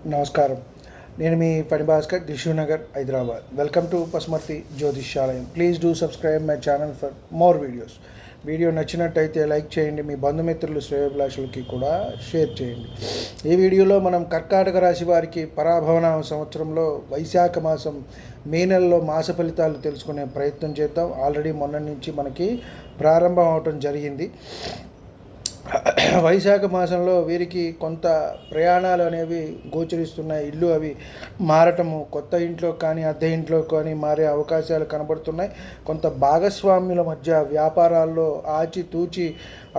నమస్కారం. నేను మీ పని భాస్కర్, దిల్‌షుఖ్‌నగర్, హైదరాబాద్. వెల్కమ్ టు పసుమర్తి జ్యోతిష్యాలయం. Please do subscribe my channel for more videos. Video నచ్చినట్టయితే లైక్ చేయండి, మీ బంధుమిత్రులు శ్రేయోభిలాషులకి కూడా షేర్ చేయండి. ఈ వీడియోలో మనం కర్కాటక రాశి వారికి పరాభవన సంవత్సరంలో వైశాఖ మాసం మే నెలలో మాస ఫలితాలు తెలుసుకునే ప్రయత్నం చేద్దాం. ఆల్రెడీ మొన్న నుంచి మనకి ప్రారంభం అవటం జరిగింది. వైశాఖ మాసంలో వీరికి కొంత ప్రయాణాలు అనేవి గోచరిస్తున్నాయి. ఇల్లు అవి మారటము, కొత్త ఇంట్లో కానీ అద్దె ఇంట్లో కానీ మారే అవకాశాలు కనబడుతున్నాయి. కొంత భాగస్వామ్యుల మధ్య వ్యాపారాల్లో ఆచితూచి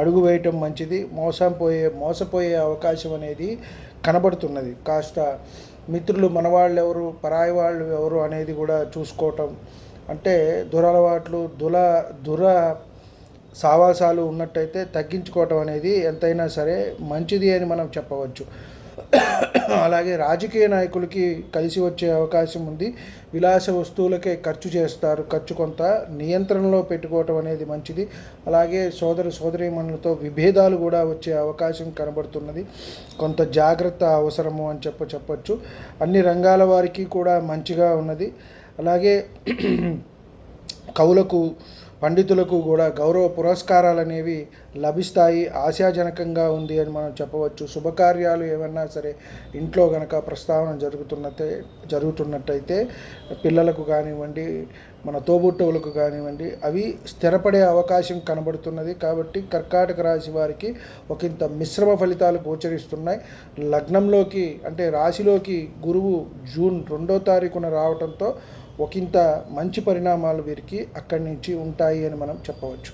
అడుగు వేయటం మంచిది. మోసపోయే అవకాశం అనేది కనబడుతున్నది. కాస్త మిత్రులు మనవాళ్ళు ఎవరు, పరాయి వాళ్ళు ఎవరు అనేది కూడా చూసుకోవటం, అంటే దురలవాట్లు దుర సావాసాలు ఉన్నట్టయితే తగ్గించుకోవటం అనేది ఎంతైనా సరే మంచిది అని మనం చెప్పవచ్చు. అలాగే రాజకీయ నాయకులకి కలిసి వచ్చే అవకాశం ఉంది. విలాస వస్తువులకే ఖర్చు చేస్తారు. ఖర్చు కొంత నియంత్రణలో పెట్టుకోవటం అనేది మంచిది. అలాగే సోదరీమణులతో విభేదాలు కూడా వచ్చే అవకాశం కనబడుతున్నది. కొంత జాగ్రత్త అవసరము అని చెప్పచ్చు. అన్ని రంగాల వారికి కూడా మంచిగా ఉన్నది. అలాగే కవులకు, పండితులకు కూడా గౌరవ పురస్కారాలు అనేవి లభిస్తాయి. ఆశాజనకంగా ఉంది అని మనం చెప్పవచ్చు. శుభకార్యాలు ఏమన్నా సరే ఇంట్లో కనుక ప్రస్తావన జరుగుతున్నట్టయితే పిల్లలకు కానివ్వండి, మన తోబుట్టువులకు కానివ్వండి, అవి స్థిరపడే అవకాశం కనబడుతున్నది. కాబట్టి కర్కాటక రాశి వారికి ఒకంత మిశ్రమ ఫలితాలు గోచరిస్తున్నాయి. లగ్నంలోకి అంటే రాశిలోకి గురువు జూన్ 2వ తారీఖున రావడంతో ఒకంత మంచి పరిణామాలు వీరికి అక్కడి నుంచి ఉంటాయి అని మనం చెప్పవచ్చు.